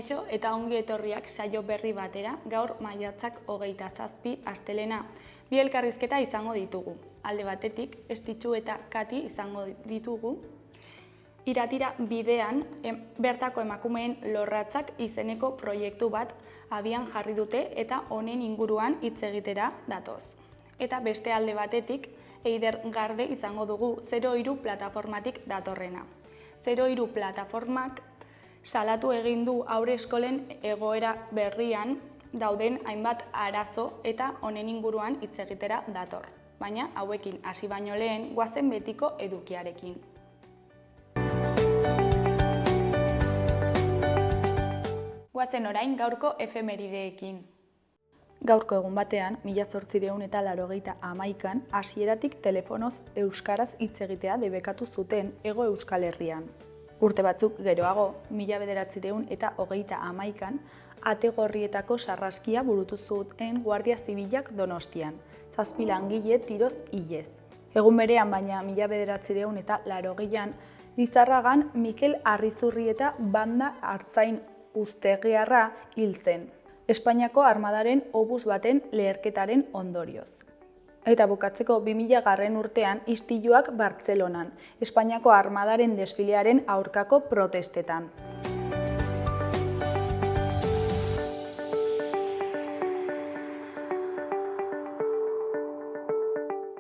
Kaixo eta ongi etorriak saio berri batera, gaur maiatzak 27 astelena. Bi elkarrizketa izango ditugu. Alde batetik, Estitxu eta Kati izango ditugu. Iratira bidean, bertako emakumeen lorratzak izeneko proiektu bat abian jarri dute eta honen inguruan hitz egitera datoz. Eta beste alde batetik, Eider Garde izango dugu 03 plataformatik datorrena. 03 plataformak salatu egin du haur eskolen egoera berrian dauden hainbat arazo eta honen inguruan hitz egitera dator. Baina hauekin hasi baino lehen goazen betiko edukiarekin. Goazen orain gaurko efemerideekin. Gaurko egun batean, 1881an, hasieratik telefonoz euskaraz hitz egitea debekatu zuten Hego Euskal Herrian. Urte batzuk geroago, 1931an, Ate Gorrietako sarraskia burutu zuten Guardia Zibilak Donostian, 7 langile tiroz hilez. Egun berean baina 1980an, Lizarragan Mikel Arrizurrieta banda artzain uztegiarra hil zen, Espainiako armadaren obus baten leherketaren ondorioz. Eta bukatzeko 2000 urtean istiluak Bartzelonan, Espainiako armadaren desfilearen aurkako protestetan.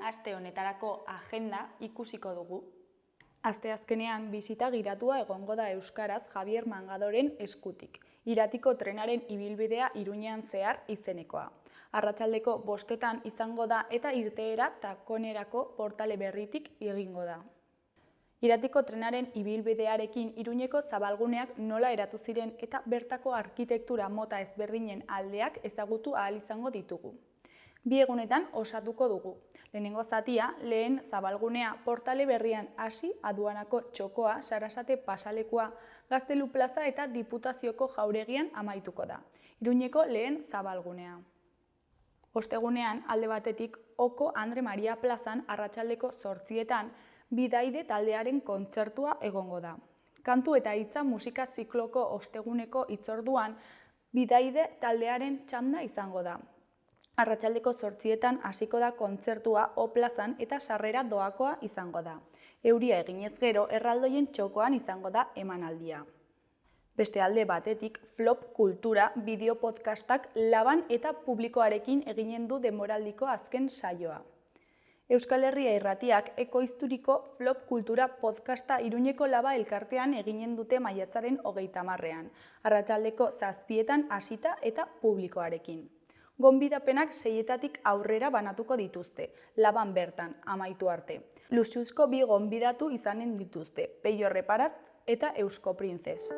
Aste honetarako agenda ikusiko dugu. Asteazkenean bisita gidatua egongo da euskaraz Javier Mangadoren eskutik. Iratiko trenaren ibilbidea Iruñean zehar izenekoa. Arratsaldeko 5 izango da eta irteera takonerako portale berritik egingo da. Iratiko trenaren ibilbidearekin Iruñeko zabalguneak nola eratu ziren eta bertako arkitektura mota ezberdinen aldeak ezagutu ahal izango ditugu. Bi egunetan osatuko dugu. Lehenengo zatia, lehen zabalgunea portale berrian hasi, aduanako txokoa, Sarasate pasalekua, Gaztelu plaza eta Diputazioko jauregian amaituko da. Iruñeko lehen zabalgunea. Ostegunean, alde batetik, Oko Andre Maria plazan arratsaldeko 8etan Bidaide taldearen kontzertua egongo da. Kantu eta hitza musika zikloko osteguneko hitzorduan Bidaide taldearen txanda izango da. Arratsaldeko 8etan hasiko da kontzertua O plazan eta sarrera doakoa izango da. Euria eginez gero erraldoien txokoan izango da emanaldia. Beste alde batetik, Flop Kultura bideo-podcastak laban eta publikoarekin eginen du denboraldiko azken saioa. Euskal Herria Irratiak ekoizturiko Flop Kultura podcasta Iruñeko Laba elkartean eginen dute maiatzaren 30ean, arratsaldeko 7etan hasita eta publikoarekin. Gonbidapenak 6etatik aurrera banatuko dituzte, Laban bertan, amaitu arte. Luxuzko 2 gonbidatu izanen dituzte, Peio Reparaz eta Eusko Printzes.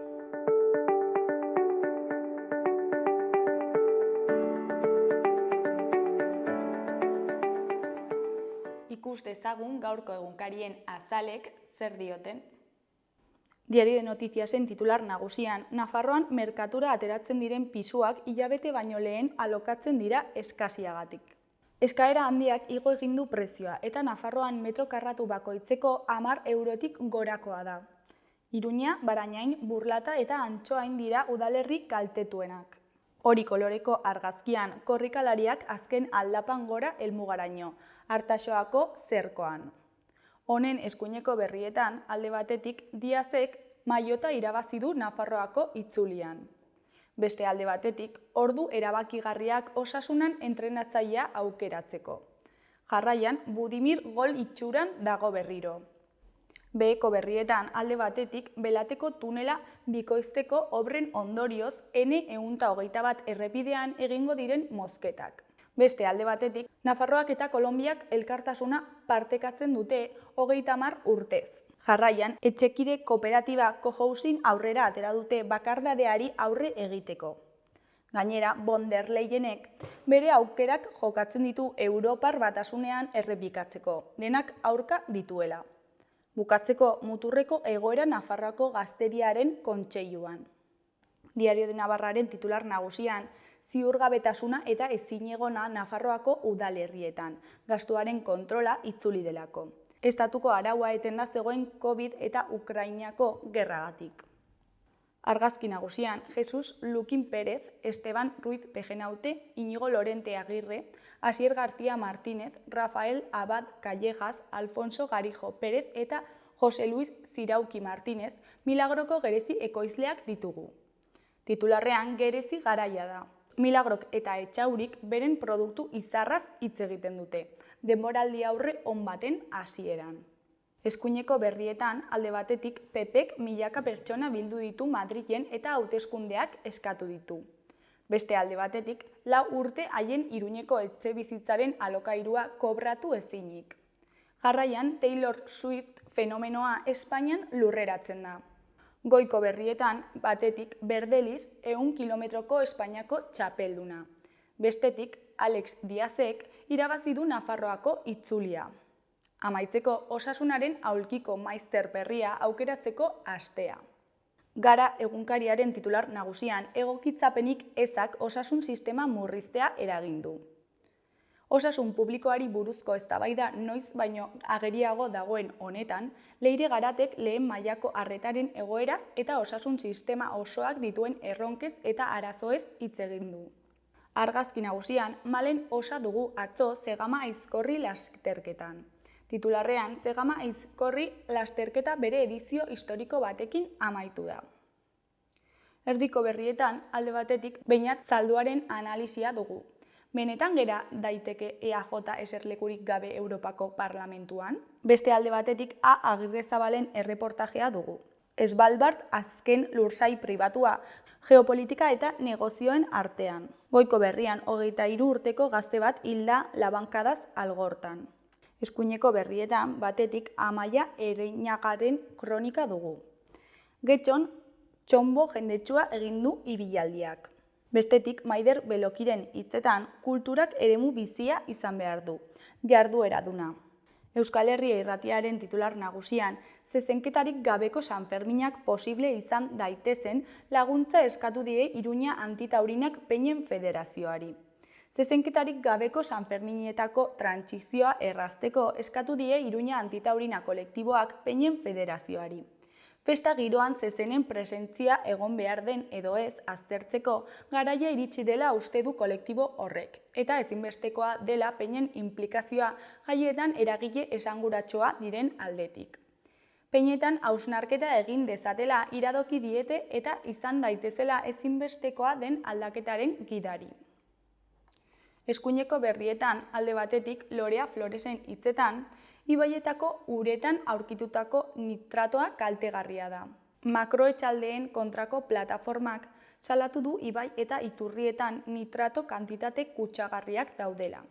Ikus dezagun gaurko egunkarien azalek zer dioten. Diario de Notiziasen titular nagusian, Nafarroan merkatura ateratzen diren pisuak hilabete baino lehen alokatzen dira eskasiagatik. Eskaera handiak igo egin du prezioa eta Nafarroan metro karratu bakoitzeko 10 eurotik gorakoa da. Iruña, Barañain, Burlata eta Antsoain dira udalerri kaltetuenak. Hori koloreko argazkian, korrikalariak azken aldapan gora helmugaraino, Artaxoako zerkoan. Honen eskuineko berrietan, alde batetik, Diazek maiota irabazi du Nafarroako itzulian. Beste alde batetik, ordu erabakigarriak Osasunan entrenatzailea aukeratzeko. Jarraian, Budimir gol itxuran dago berriro. Beheko berrietan, alde batetik, Belateko tunela bikoizteko obren ondorioz N121 errepidean egingo diren mozketak. Beste alde batetik, Nafarroak eta Kolonbiak elkartasuna partekatzen dute 30 urtez. Jarraian, etxekide kooperatiba Cohousing aurrera atera dute bakardadeari aurre egiteko. Gainera, von der Leyenek bere aukerak jokatzen ditu Europar Batasunean errepikatzeko, denak aurka dituela. Bukatzeko, muturreko egoera Nafarroako gazteriaren kontseiluan. Diario de Navarraren titular nagusian, ziurgabetasuna eta ezinegona Nafarroako udalerrietan, gastuaren kontrola itzuli delako. Estatuko araua etenda zegoen COVID eta Ukrainako gerragatik. Argazki nagusian, Jesus Lukin Pérez, Esteban Ruiz Pejenaute, Iñigo Lorente Agirre, Asier García Martínez, Rafael Abad Callejas, Alfonso Garijo Pérez eta Jose Luis Zirauki Martínez Milagroko gerezi ekoizleak ditugu. Titularrean gerezi garaia da. Milagrok eta Etxaurik beren produktu izarraz hitz egiten dute, denboraldi aurre on baten hasieran. Eskuineko berrietan, alde batetik, PPek milaka pertsona bildu ditu Madrilen eta hauteskundeak eskatu ditu. Beste alde batetik, 4 urte haien Iruñeko etxebizitzaren alokairua kobratu ezinik. Jarraian, Taylor Swift fenomenoa Espainian lurreratzen da. Goiko berrietan, batetik, Berdeliz 100 kilometroko Espainiako txapelduna. Bestetik, Alex Diazek irabazi du Nafarroako itzulia. Amaitzeko, osasunaren aulkiko maizter berria aukeratzeko astea. Gara egunkariaren titular nagusian, egokitzapenik ezak osasun sistema murriztea eragin du. Osasun publikoari buruzko eztabaida noiz baino ageriago dagoen honetan, Leire Garatek lehen mailako arretaren egoeraz eta osasun sistema osoak dituen erronkez eta arazoez hitz egin du. Argazki nagusian, Malen osa dugu atzo Zegama Aizkorri lasterketan. Titularrean, Zegama Aizkorri lasterketa bere edizio historiko batekin amaitu da. Erdiko berrietan, alde batetik, Beñat Zalduaren analisia dugu. Benetan gera daiteke EAJ eserlekurik gabe Europako Parlamentuan? Beste alde batetik, A. Agirrezabalen erreportajea dugu. Svalbard azken lursai pribatua, geopolitika eta negozioen artean. Goiko berrian, 23 urteko gazte bat hilda labankadaz Algortan. Eskuineko berrietan, batetik, Amaia Ereinagaren kronika dugu. Getxon, txonbo jendetsua egin du ibilaldiak. Bestetik, Maider Belokiren hitzetan, kulturak eremu bizia izan behar du, jarduera duna. Euskal Herria Irratiaren titular nagusian, zezenketarik gabeko Sanferminak posible izan daitezen laguntza eskatu die Iruña Antitaurinak Peinen Federazioari. Zezenketarik gabeko Sanferminietako trantsizioa errazteko eskatu die Iruña Antitaurina kolektiboak Peinen Federazioari. Festa giroan zezenen presentzia egon behar den edo ez aztertzeko garaia iritsi dela uste du kolektibo horrek, eta ezinbestekoa dela Peinen inplikazioa jaietan eragile esanguratsuak diren aldetik. Peinetan hausnarketa egin dezatela iradoki diete eta izan daitezela ezinbestekoa den aldaketaren gidari. Eskuineko berrietan, alde batetik, Lorea Floresen hitzetan, ibaietako uretan aurkitutako nitratoa kaltegarria da. Makroetxaldeen kontrako plataformak salatu du ibai eta iturrietan nitrato kantitate kutsagarriak daudela.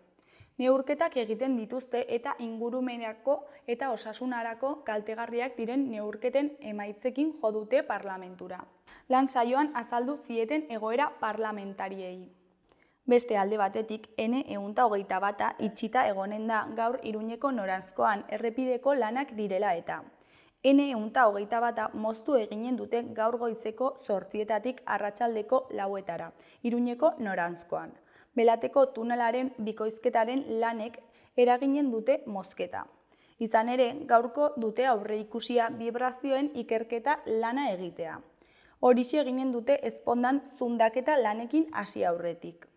Neurketak egiten dituzte eta ingurumeneko eta osasunarako kaltegarriak diren neurketen emaitzekin jo dute parlamentura. Lan saioan azaldu zieten egoera parlamentariei. Beste alde batetik, N121 itxita egonen da gaur Iruñeko noranzkoan errepideko lanak direla eta. N121 moztu eginen dute gaur goizeko 8:00 arratsaldeko 4:00 Iruñeko noranzkoan. Belateko tunelaren bikoizketaren lanek eraginen dute mozketa. Izan ere, gaurko dute aurreikusia bibrazioen ikerketa lana egitea. Horixe eginen dute ezpondan zundaketa lanekin hasi aurretik.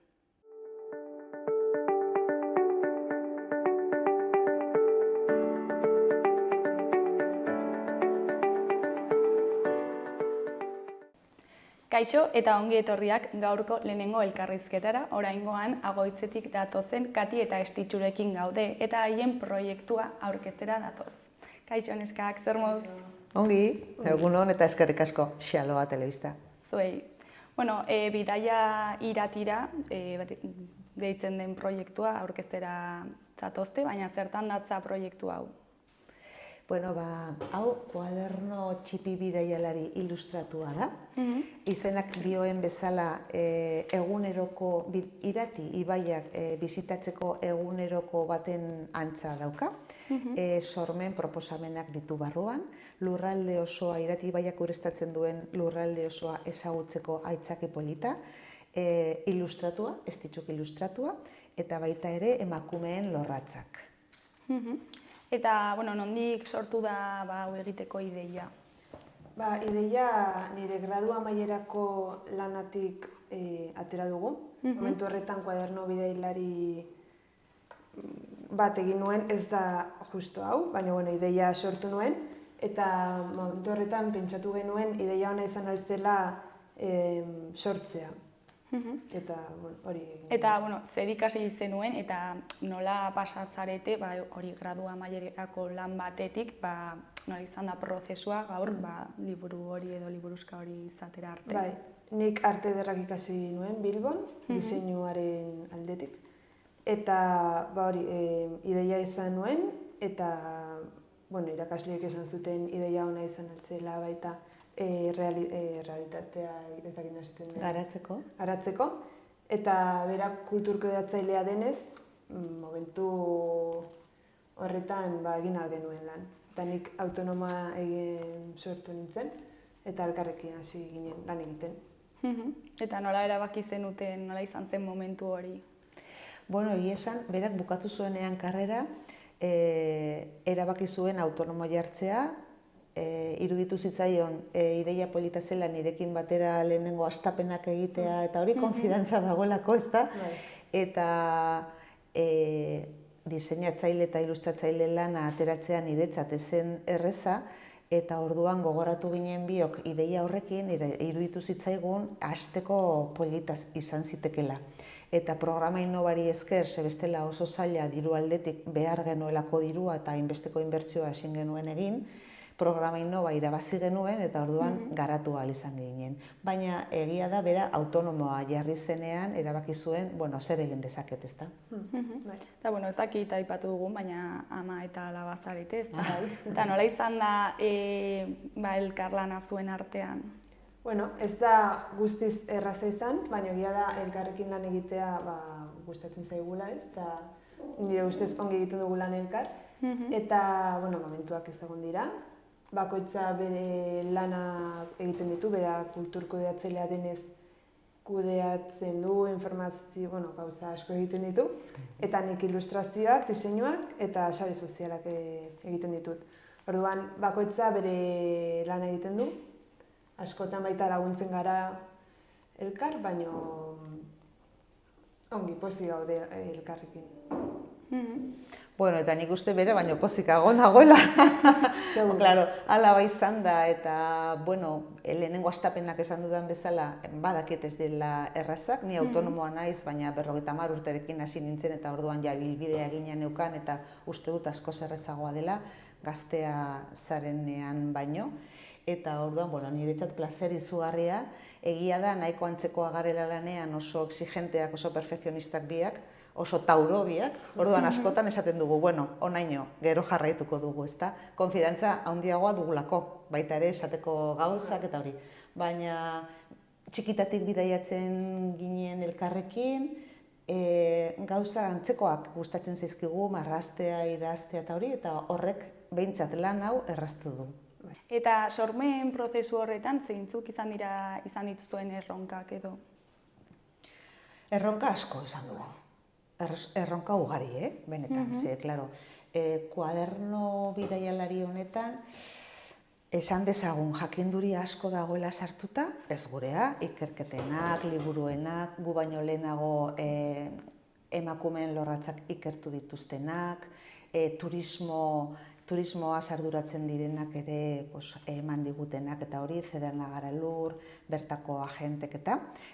Kaixo eta ongi etorriak gaurko lehenengo elkarrizketara, oraingoan Agoitzetik datozen Kati eta Estitxurekin gaude eta haien proiektua aurkeztera datoz. Kaixo neskak, zer moduz? Ongi, egunon eta eskerrik asko, Xaloa Telebista. Zuei. Bidaia iratira deitzen den proiektua aurkeztera zatozte, baina zertan datza proiektu hau? Hau kuaderno txipi bidaialari ilustratua da. Izenak dioen bezala eguneroko irati ibaiak bizitatzeko eguneroko baten antza dauka. Sormen proposamenak ditu barruan. Lurralde osoa, irati ibaiak ureztatzen duen lurralde osoa ezagutzeko aitzaki polita. Ilustratua, Estitxuk ilustratua, eta baita ere emakumeen lorratzak. Eta, nondik sortu da hau egiteko ideia? Ideia nire gradu amaierako lanatik atera dugu. Momentu horretan kuaderno bidailari bat egin nuen, ez da justo hau, baina ideia sortu nuen. Eta momentu horretan pentsatu genuen ideia ona izan altzela sortzea. Eta hori egin. Eta, zer ikasi zenuen eta nola pasatzarete hori gradu amaierako lan batetik, nola izan da prozesua gaur liburu hori edo liburuska hori izatera arte? Bai, nik arte ederrak ikasi nuen Bilbon, diseinuaren aldetik. Eta ideia izan nuen, eta irakasleek esan zuten ideia ona izan altzela baita realitatea ez dakit nazten den. Garatzeko. Eta berak kulturkudeatzailea denez, momentu horretan egin ahal genuen lan. Eta nik autonoma egin sortu nintzen, eta elkarrekin hasi ginen lan egiten. Eta nola erabaki zenuten, nola izan zen momentu hori? Egia esan, berak bukatu zuenean karrera, erabaki zuen autonomo jartzea, iruditu zitzaion ideia polita zela nirekin batera lehenengo hastapenak egitea, eta hori konfidantza dagoelako, ezta? Eta diseinatzaile eta ilustratzaile lana ateratzea niretzat ezen erreza, eta orduan gogoratu ginen biok ideia horrekin, iruditu zitzaigun hasteko polita izan zitekela. Eta programa Innobari esker, bestela oso zaila diru aldetik behar genuelako dirua eta hainbesteko inbertsioa ezin genuen egin, programa Innova irabazi genuen eta orduan garatu ahal izan ginen. Baina egia da bera autonomoa jarri zenean erabaki zuen, zer egin dezaket, ezta? Eta, ez dakit aipatu dugun, baina ama eta alaba zarete, ezta? Eta nola izan da elkarlana zuen artean? Ez da guztiz erraza izan, baina egia da elkarrekin lan egitea gustatzen zaigula, ez? Eta nire ustez ongi egiten dugu lan elkar. Eta, momentuak ezagun dira. Bakoitza bere lana egiten ditu, bera kulturkudeatzailea denez kudeatzen du, informazio, gauza asko egiten ditu. Eta nik ilustrazioak, diseinuak eta sare sozialak egiten ditut. Orduan, bakoitza bere lana egiten du. Askotan baita laguntzen gara elkar, baina ongi pozik gaude elkarrekin. Eta nik uste bere, baina pozikago nagoela. Claro, hala izan da, eta, lehenengo hastapenak esan dudan bezala, badakit ez dela errazak, ni autonomoa naiz, baina 50 urterekin hasi nintzen, eta orduan bilbidea egina neukan, eta uste dut askoz errazagoa dela, gaztea zarenean baino. Eta orduan, niretzat plazer izugarria, egia da nahiko antzekoa garela lanean oso exigenteak, oso perfekzionistak biak, oso tauro biak, orduan askotan esaten dugu, onaino, gero jarraituko dugu, ezta? Konfidantza handiagoa dugulako, baita ere esateko gauzak eta hori. Baina txikitatik bidaiatzen ginen elkarrekin, gauza antzekoak gustatzen zaizkigu, marraztea, idaztea eta hori, eta horrek behintzat lan hau erraztu du. Eta sormen prozesu horretan zeintzuk izan dituzuen erronkak edo? Erronka asko esan dugu. Erronka ugari, benetan, klaro. Kuaderno bidaialari honetan, esan dezagun jakinduri asko dagoela sartuta, ez gurea, ikerketenak, liburuenak, gu baino lehenago emakumeen lorratzak ikertu dituztenak, turismoa arduratzen direnak ere eman digutenak eta hori, Zederna Garalur, bertako agentek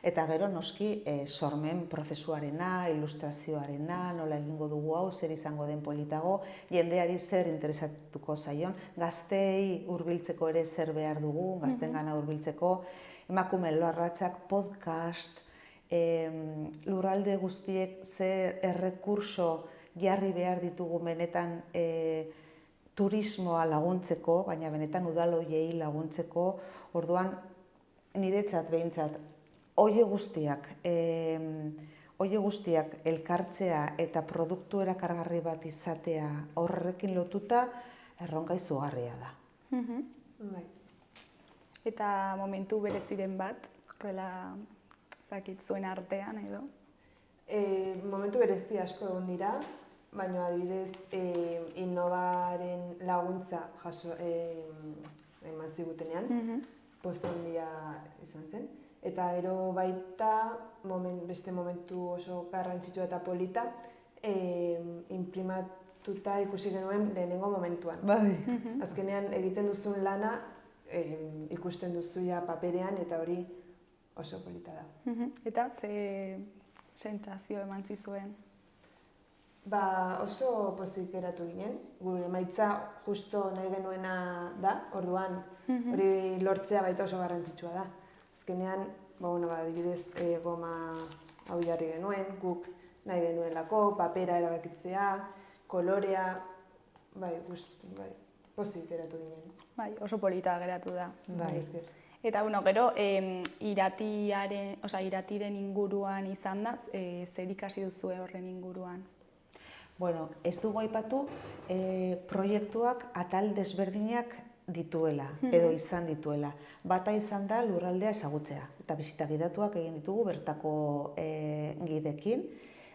eta gero noski sormen prozesuarena, ilustrazioarena, nola egingo dugu hau, zer izango den politago, jendeari zer interesatuko zaion, gaztei hurbiltzeko ere zer behar dugu, gaztengana hurbiltzeko, emakumeen lorratzak, podcast, lurralde guztiek zer errekurso jarri behar ditugu benetan turismoa laguntzeko, baina benetan udaloiei laguntzeko, orduan niretzat behintzat, hori guztiak elkartzea eta produktu erakargarri bat izatea horrekin lotuta erronka izugarria da. Eta momentu bereziren bat, horrela zakit zuen artean edo? Momentu berezi asko egon dira, baina adibidez Innobaren laguntza eman zigutenean, poz handia izan zen. Eta gero baita, beste momentu oso garrantzitsua eta polita, inprimatuta ikusi genuen lehenengo momentuan. Bai. Azkenean egiten duzun lana ikusten duzu ja paperean eta hori oso polita da. Eta ze sentsazio eman zizuen? Oso pozik geratu ginen, gure emaitza justo nahi genuena da, orduan hori lortzea baita oso garrantzitsua da. Azkenean, adibidez, goma hau jarri genuen, guk nahi genuelako, papera erabakitzea, kolorea, pozik geratu ginen. Bai, oso polita geratu da. Bai. Eta, gero, iratiren inguruan izan da, zer ikasi duzue horren inguruan? Bueno, ez dugu aipatu proiektuak atal desberdinak dituela, edo izan dituela. Bata izan da lurraldea ezagutzea, eta bisita gidatuak egin ditugu bertako gidekin.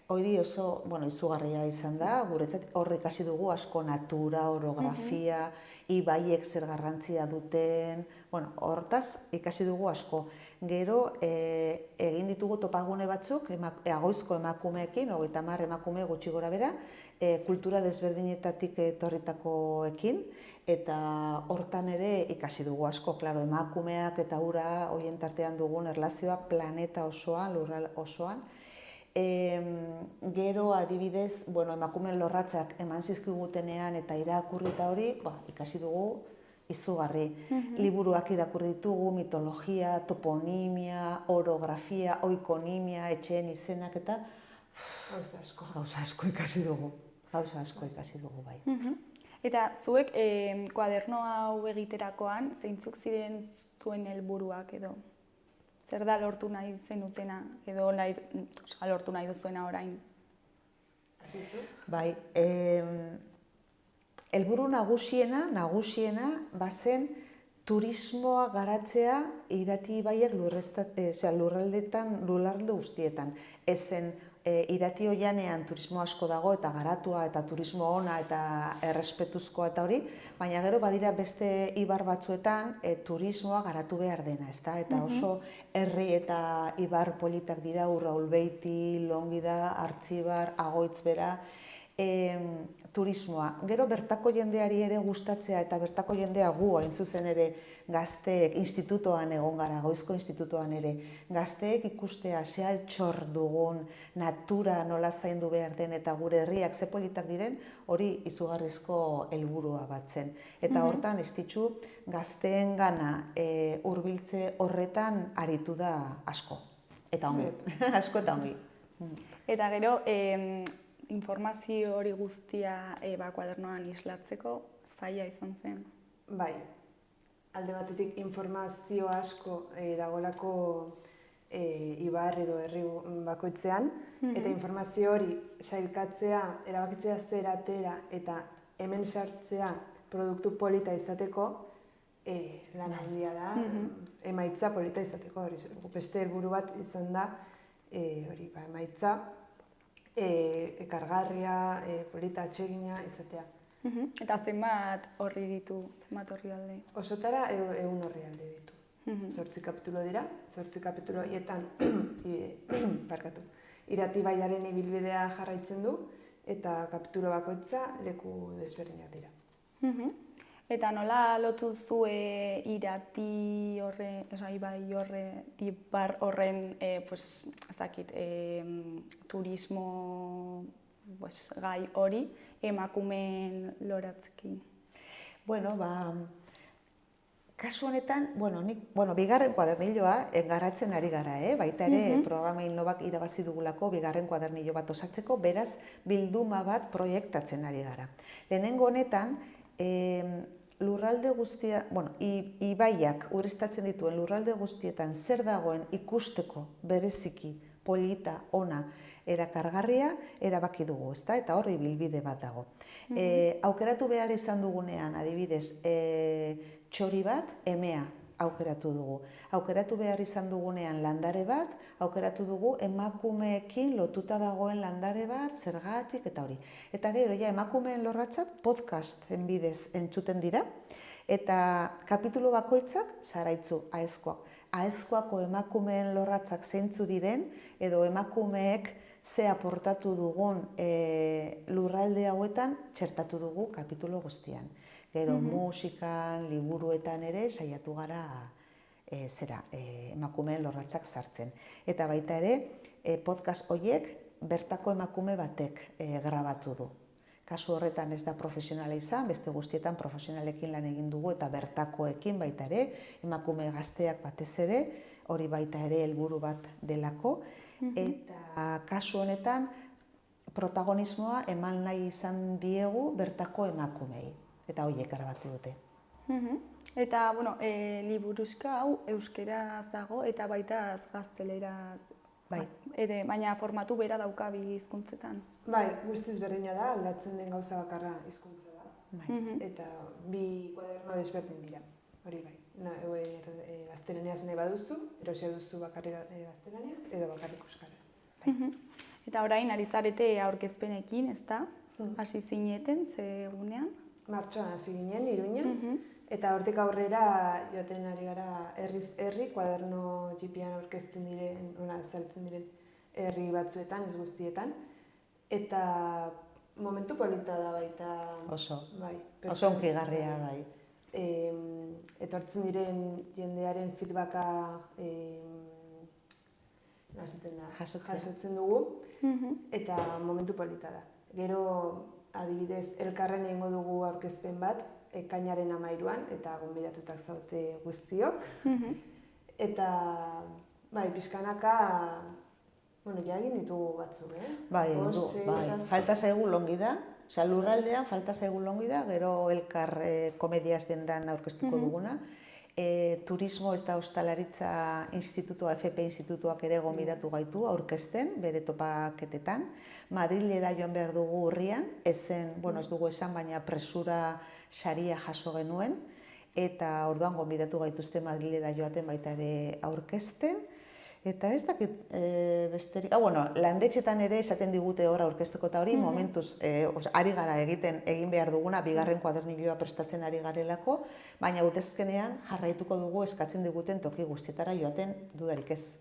Hori oso izugarria izan da, guretzat horre ikasi dugu asko natura, orografia, ibaiek zer garrantzia duten, hortaz ikasi dugu asko. Gero egin ditugu topagune batzuk, agoizko emakumeekin, 30 emakume gutxi gora bera, kultura desberdinetatik etorritakoekin, eta hortan ere ikasi dugu asko, klaro, emakumeak eta ura horien tartean dugun erlazioa planeta osoan, lurral osoan. Gero adibidez, emakumeen lorratzak eman zizkigutenean eta irakurri eta hori, ikasi dugu izugarri. Liburuak irakurri ditugu, mitologia, toponimia, orografia, oikonimia, etxeen izenak eta gauza asko ikasi dugu. Gauza asko ikasi dugu, bai. Eta zuek kuaderno hau egiterakoan, zeintzuk ziren zuen helburuak edo? Zer da lortu nahi zenutena edo lortu nahi duzuena orain? Bai, helburu nagusiena bazen turismoa garatzea Irati ibaiak lurralde guztietan. Ezen Irati oianean turismo asko dago eta garatua eta turismo ona eta errespetuzkoa eta hori, baina gero badira beste ibar batzuetan turismoa garatu behar dena, ezta? Eta oso herri eta ibar politak dira, Urraulbeiti, Longida, Artzibar, Agoitzbera, turismoa. Gero bertako jendeari ere gustatzea eta bertako jendea gu hain zuzen ere gazteek institutoan egon gara, Goizko institutoan ere, gazteek ikustea ze altxor dugun, natura nola zaindu behar den eta gure herriak ze politak diren, hori izugarrizko helburua bat zen. Eta hortan ez ditzu gazteengana hurbiltze horretan aritu da asko. Eta ongi, asko eta ongi. Eta gero, informazio hori guztia kuadernoan islatzeko zaila izan zen? Bai, alde batetik informazio asko dagolako ibar edo herri bakoitzean, eta informazio hori sailkatzea, erabakitzea zer atera eta hemen sartzea produktu polita izateko, lan handia da, emaitza polita izateko. Beste helburu bat izan da, emaitza, ekargarria, polita, atsegina izatea. Eta zenbat horri ditu, zenbat horri alde? Osotara 100 horri alde ditu. 8 kapitulo dira, 8 kapitulo horietan Irati ibaiaren ibilbidea jarraitzen du, eta kapitulo bakoitza leku desberdinak dira. Eta nola lotu zue Irati horren, ibar horren, turismo gai hori emakumeen loratzekin? Kasu honetan, bigarren kuadernilloa garatzen ari gara, baita ere programa Innobak irabazi dugulako bigarren kuadernillo bat osatzeko, beraz bilduma bat proiektatzen ari gara. Lehenengo honetan, lurralde guztia, ibaiak ureztatzen dituen lurralde guztietan zer dagoen ikusteko bereziki, polita, ona, erakargarria, erabaki dugu, ezta? Eta horri bilbide bat dago. Aukeratu behar izan dugunean, adibidez, txori bat, emea aukeratu dugu. Aukeratu behar izan dugunean landare bat, aukeratu dugu emakumeekin lotuta dagoen landare bat, zergatik eta hori. Eta gero, emakumeen lorratzak podcasten bidez entzuten dira, Eta kapitulu bakoitzak Zaraitzu Aezkoak. Aezkoako emakumeen lorratzak zeintzu diren, edo emakumeek ze aportatu dugun lurralde hauetan txertatu dugu kapitulu guztian. Gero musikan, liburuetan ere saiatu gara emakumeen lorratzak sartzen. Eta baita ere, podcast horiek bertako emakume batek grabatu du. Kasu horretan ez da profesionala izan, beste guztietan profesionalekin lan egin dugu eta bertakoekin baita ere, emakume gazteak batez ere, hori baita ere helburu bat delako. Eta kasu honetan protagonismoa eman nahi izan diegu bertako emakumei. Eta horiek grabatu dute. Eta, bueno, liburuzka hau euskeraz dago eta baita gazteleraz. Bai. Baina formatu bera dauka bi hizkuntzetan. Bai, guztiz berdina da, aldatzen den gauza bakarra hizkuntza da. Bai. Eta bi kuaderno desberdin dira, hori bai. Gaztelaniaz nahi baduzu, erosia duzu bakarrik gaztelaniaz edo bakarrik euskaraz. Eta orain ari zarete aurkezpenekin, ezta? Hasi zineten, ze egunean? Martxoan hasi ginen, Iruñan, eta hortik aurrera joaten ari gara herriz herri, kuaderno txipian aurkezten diren, saltzen diren herri batzuetan, ez guztietan. Eta momentu polita da baita. Oso. Bai. Oso hunkigarria bai. Etortzen diren jendearen feedbacka jasotzen dugu, eta momentu polita da. Gero, adibidez, elkarren egingo dugu aurkezpen bat, ekainaren 13an, eta gonbidatutak zaute guztiok. Eta, bai, pixkanaka, ja egin ditugu batzuk, Bai, falta zaigu longi da, lurraldean falta zaigu longi da, gero elkar komediaz dendan aurkeztuko duguna. Turismo eta Ostalaritza Institutua, FP Institutuak ere gonbidatu gaitu aurkezten, bere topaketetan. Madrilera joan behar dugu urrian, ez dugu esan, baina presura saria jaso genuen, eta orduan gonbidatu gaituzte Madrilera joaten baita ere aurkezten. Eta ez dakit besterik, landetxetan ere esaten digute hor aurkezteko eta hori, momentuz ari gara egin behar duguna, bigarren kuadernilloa prestatzen ari garelako, baina utezkenean jarraituko dugu eskatzen diguten toki guztietara joaten dudarik ez.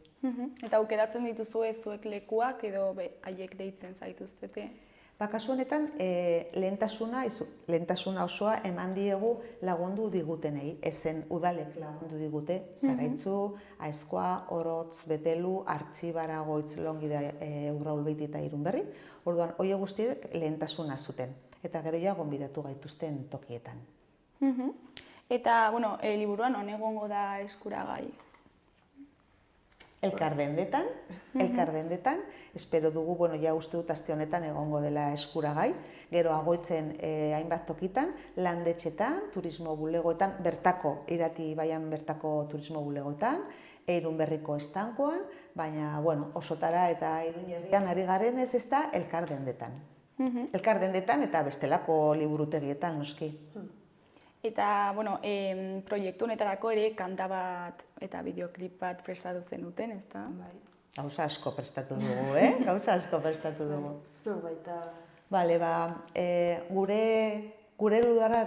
Eta aukeratzen dituzue zuek lekuak edo haiek deitzen zaituztete? Kasu honetan, lehentasuna osoa eman diegu lagundu digutenei, ezen udalek lagundu digute, Zaraitzu, Aezkoa, Orotz, Betelu, Artzibaragoitz, Longida, Urraulbeiti eta Irunberri. Orduan, horiek guztiek lehentasuna zuten, eta gero ja gonbidatu gaituzten tokietan. Eta, liburuan egongo da eskuragai? Elkar dendetan, espero dugu, ja uste dut aste honetan egongo dela eskuragai, gero agoitzen hainbat tokitan, landetxetan, turismo bulegoetan, irati baian bertako turismo bulegoetan, Irunberriko estankoan, baina, osotara eta Iruñerrian ari garen ez da elkar dendetan. Elkar dendetan eta bestelako liburutegietan, noski. Eta, proiektu honetarako ere kanta bat eta bideoklip bat prestatu zenuten, ezta? Bai. Gauza asko prestatu dugu, Gauza asko prestatu dugu. Zu baita. Bale, gure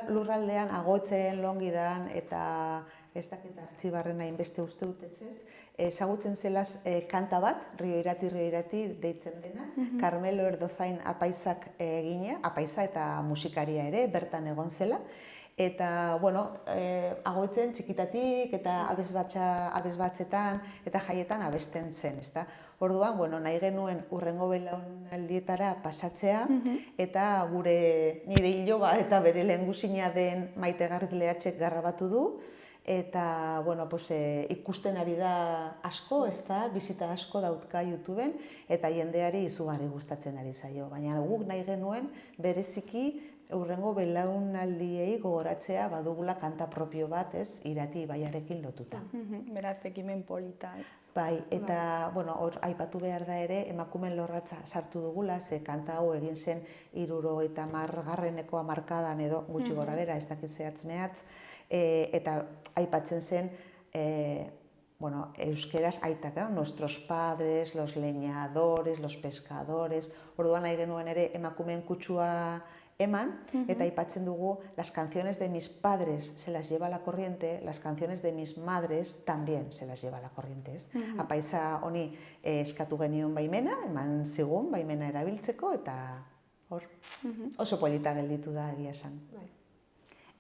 lurraldean Agotzen, Longidan eta ez dakit Artzibarren hainbeste uste dutetzez, ezagutzen zelaz kanta bat, Rio Irati deitzen dena, Carmelo Erdozain apaisak egina, apaisa eta musikaria ere, bertan egon zela. Eta, Agotzen txikitatik eta abesbatzetan eta jaietan abesten zen, ezta? Orduan, nahi genuen urrengo belaunaldietara pasatzea eta nire iloba eta bere lehengusina den Maite Gardileatxek grabatu du eta, ikusten ari da asko, ezta? Bizita asko dauka YouTubeen eta jendeari izugarri gustatzen ari zaio. Baina guk nahi genuen bereziki urrengo belaunaldiei gogoratzea badugula kanta propio bat, ez, Irati ibaiarekin lotuta. Beraz, ekimen polita, ez? Bai, eta, hor aipatu behar da ere, emakumeen lorratza sartu dugula, ze kanta hau egin zen 70. hamarkadan edo gutxi gora bera, ez dakit zehatz mehatz, eta aipatzen zen, euskeraz aitak, nuestros padres, los leñadores, los pescadores, orduan nahi genuen ere emakumeen kutsua eman, eta aipatzen dugu, las canciones de mis padres se las lleva la corriente, las canciones de mis madres también se las lleva la corriente, ez? Apaiza honi eskatu genion baimena, eman zigun baimena erabiltzeko, eta hor, oso polita gelditu da egia esan.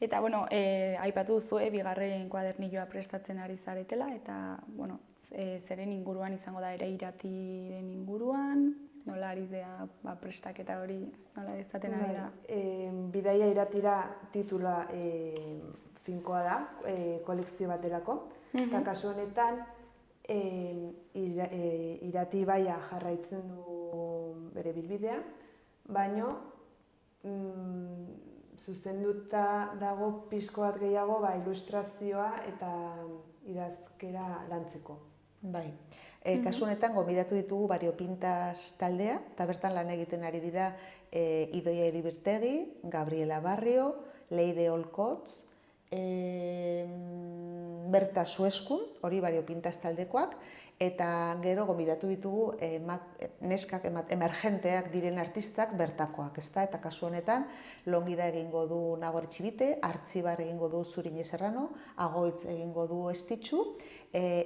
Eta, bueno, aipatu duzu, bigarren kuadernilloa prestatzen ari zaretela, eta, bueno, zeren inguruan izango da ere iratiren inguruan, nola ari da prestaketa hori, nola izaten ari da? Bidaia iratira titula finkoa da, kolekzio baterako, eta kasu honetan irati ibaia jarraitzen du bere bilbidea, baino zuzenduta dago pixko bat gehiago ilustrazioa eta idazkera lantzeko. Bai. Kasu honetan, gonbidatu ditugu Variopintas taldea, eta bertan lan egiten ari dira Idoia Iribertegi, Gabriela Barrio, Leire Olkotz, Berta Sueskun, hori Variopintas taldekoak, eta gero gonbidatu ditugu neskak emergenteak diren artistak bertakoak, ezta? Eta kasu honetan, Longida egingo du Nagor Txibite, Artzibar egingo du Zurine Serrano, Agoitz egingo du Estitxu,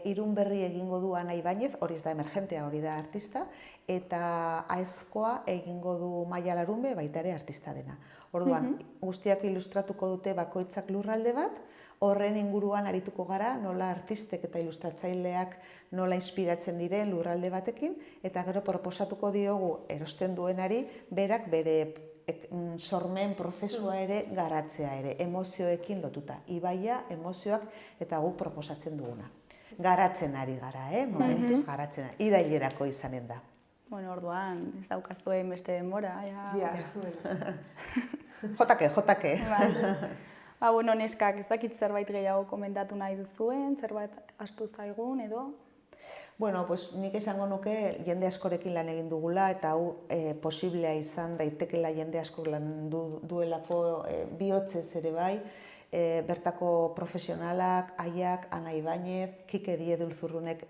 Irunberri egingo du Ana Ibañez, hori ez da emergentea, hori da artista, eta Aezkoa egingo du Maia Larunbe, baita ere artista dena. Orduan, guztiak ilustratuko dute bakoitzak lurralde bat, horren inguruan arituko gara, nola artistek eta ilustratzaileak nola inspiratzen diren lurralde batekin, eta gero proposatuko diogu erosten duenari, berak bere sormen prozesua ere garatzea ere, emozioekin lotuta. Ibaia, emozioak eta guk proposatzen duguna. Garatzen ari gara, momentuz garatzen ari, irailerako izanen da. Bueno, orduan, ez daukazuen beste denbora, Ja, bueno. Jotake. Bueno, neskak, ez dakit zerbait gehiago komentatu nahi duzuen, zerbait astu zaigun edo? Bueno, pues nik esango nuke jende askorekin lan egin dugula, eta hau posiblea izan daitekela jende asko lan duelako bihotzez ere bai, bertako profesionalak, Aiak, Ana Ibañez, Kike Diedulzurrunek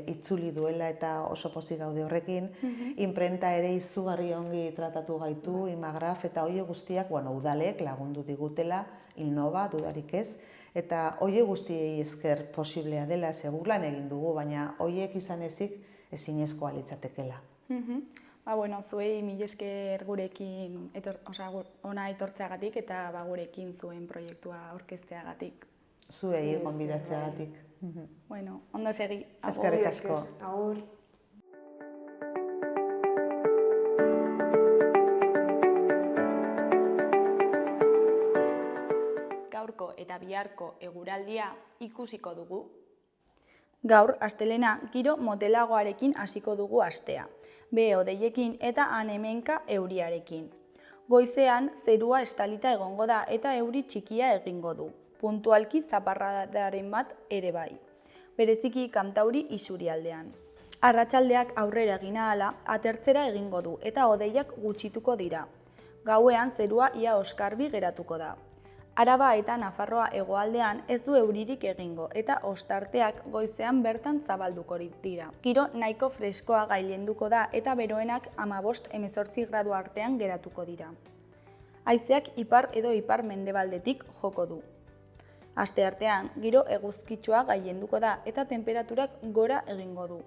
itzuli duela eta oso pozik gaude horrekin, imprenta ere izugarri ongi tratatu gaitu, Imagraf, eta hoie guztiak, udalek lagundu digutela, Innova, dudarik ez, eta hoie guztiei esker posiblea dela, segur lan egin dugu, baina hoiek izan ezik ezinezkoa litzatekela. Bueno, zuei mila esker gurekin ona etortzeagatik eta gurekin zuen proiektua aurkezteagatik. Zuei gonbidatzeagatik. Bueno, ondo segi. Eskerrik asko. Agur. Gaurko eta biharko eguraldia ikusiko dugu. Gaur, astelena, giro motelagoarekin hasiko dugu astea. Behe-hodeiekin eta han-hemenka euriarekin. Goizean, zerua estalita egongo da eta euri txikia egingo du. Puntualki zaparradaren bat ere bai. Bereziki kantauri isurialdean. Arratsaldeak aurrera egin ahala, atertzera egingo du eta hodeiak gutxituko dira. Gauean zerua ia oskarbi geratuko da. Araba eta Nafarroa hegoaldean ez du euririk egingo eta ostarteak goizean bertan zabalduko dira. Giro nahiko freskoa gailenduko da eta beroenak 15-18 gradu artean geratuko dira. Haizeak ipar edo ipar mendebaldetik joko du. Asteartean giro eguzkitsua gailenduko da eta tenperaturak gora egingo du.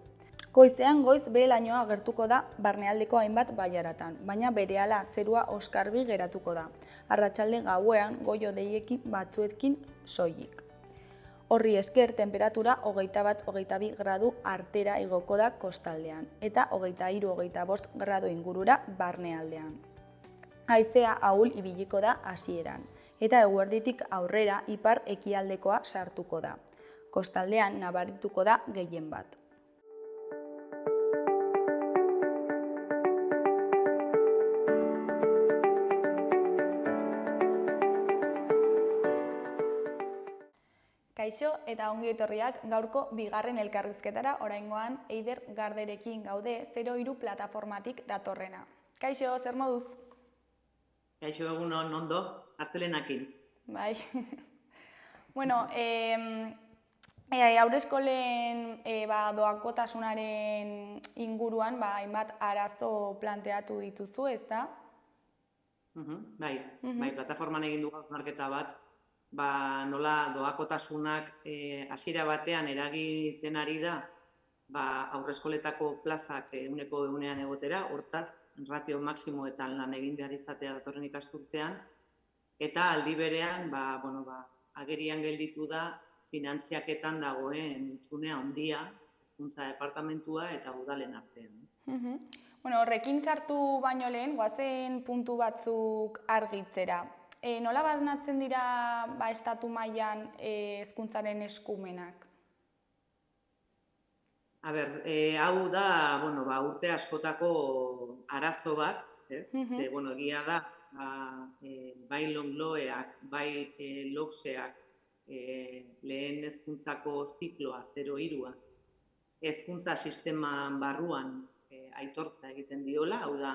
Goizean goiz behe-lainoa agertuko da barnealdeko hainbat bailaratan, baina berehala zerua oskarbi geratuko da. Arratsalde gauean goi-hodeiekin batzuekin soilik. Horri esker tenperatura 21-22 gradu artera igoko da kostaldean eta 23-25 gradu ingurura barnealdean. Haizea ahul ibiliko da hasieran eta eguerditik aurrera ipar ekialdekoa sartuko da. Kostaldean nabarituko da gehien bat. Kaixo eta ongi etorriak gaurko bigarren elkarrizketara, oraingoan Eider Garderekin gaude 03 plataformatik datorrena. Kaixo, zer moduz? Kaixo, egunon, ondo, astelenakin. Bai. Bueno, haurreskolen doakotasunaren inguruan hainbat arazo planteatu dituzu, ezta? Bai, plataforman egin dugu hausnarketa bat, nola doakotasunak hasiera batean eragiten ari da, aurreskoletako plazak ehuneko ehunean egotera, hortaz, ratio maksimoetan lan egin behar izatea datorren ikasturtean, eta aldi berean, agerian gelditu da finantziaketan dagoen hutsune handia, hezkuntza departamentua eta udalen artean. Horrekin sartu baino lehen, goazen puntu batzuk argitzera. Nola banatzen dira estatu mailan hezkuntzaren eskumenak? Hau da, urte askotako arazo bat, ez? Egia da, bai LOMLOEak, bai LOCSEak, lehen hezkuntzako zikloa, 0-3, hezkuntza sisteman barruan aitortza egiten diola, hau da,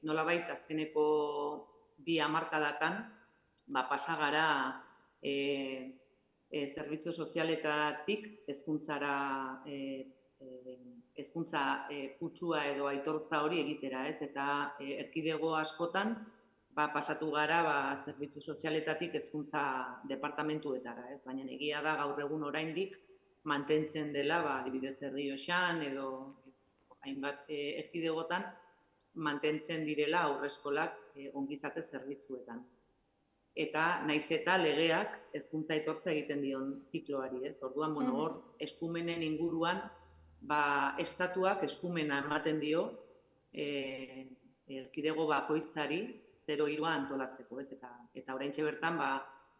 nolabait azkeneko 2 hamarkadatan, pasa gara zerbitzu sozialetatik hezkuntza kutsua edo aitortza hori egitera, ez? Eta erkidego askotan pasatu gara zerbitzu sozialetatik hezkuntza departamentuetara, ez? Baina egia da gaur egun oraindik mantentzen dela, adibidez Errioxan edo hainbat erkidegotan mantentzen direla aurreskolak ongizate zerbitzuetan. Eta naiz eta legeak hezkuntza aitortza egiten dion zikloari, ez? Orduan, hor eskumenen inguruan, estatuak eskumena ematen dio erkidego bakoitzari 0-3 antolatzeko, ez? Eta oraintxe bertan,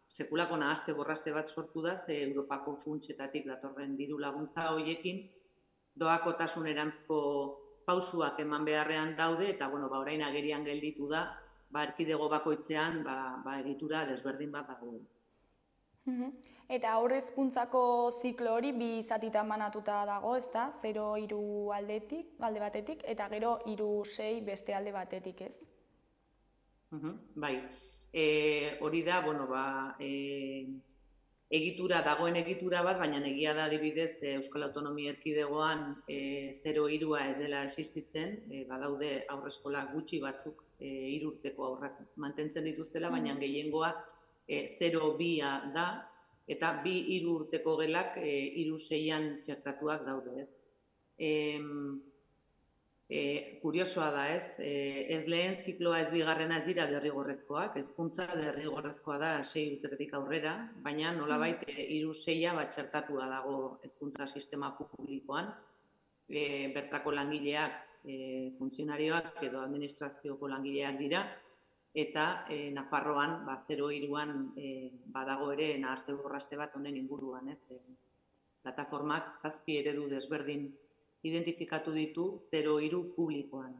sekulako nahaste borraste bat sortu da, ze Europako funtsetatik datorren diru laguntza horiekin, doakotasunerantzko pausuak eman beharrean daude, eta orain agerian gelditu da, erkidego bakoitzean egitura desberdin bat dago. Eta hor hezkuntzako ziklo hori 2 zatitan banatuta dago, ezta? 0-3 alde batetik, eta gero 3-6 beste alde batetik, ez? Bai, hori da, dagoen egitura bat, baina egia da adibidez Euskal Autonomia Erkidegoan 0-3 ez dela existitzen, badaude haurreskola gutxi batzuk 3 urteko haurrak mantentzen dituztela, baina gehiengoa 0-2 da, eta 2-3 urteko gelak 3-6an txertatuak daude, ez? Kuriosoa da, ez? Ez lehen zikloa ez bigarrena ez dira derrigorrezkoak, hezkuntza derrigorrezkoa da 6 urtetik aurrera, baina nolabait 3-6a txertatua dago hezkuntza sistema publikoan, bertako langileak, funtzionarioak edo administrazioko langileak dira, eta Nafarroan 0-3an badago ere nahaste borraste bat honen inguruan, ez? Plataformak 7 eredu desberdin identifikatu ditu 0-3 publikoan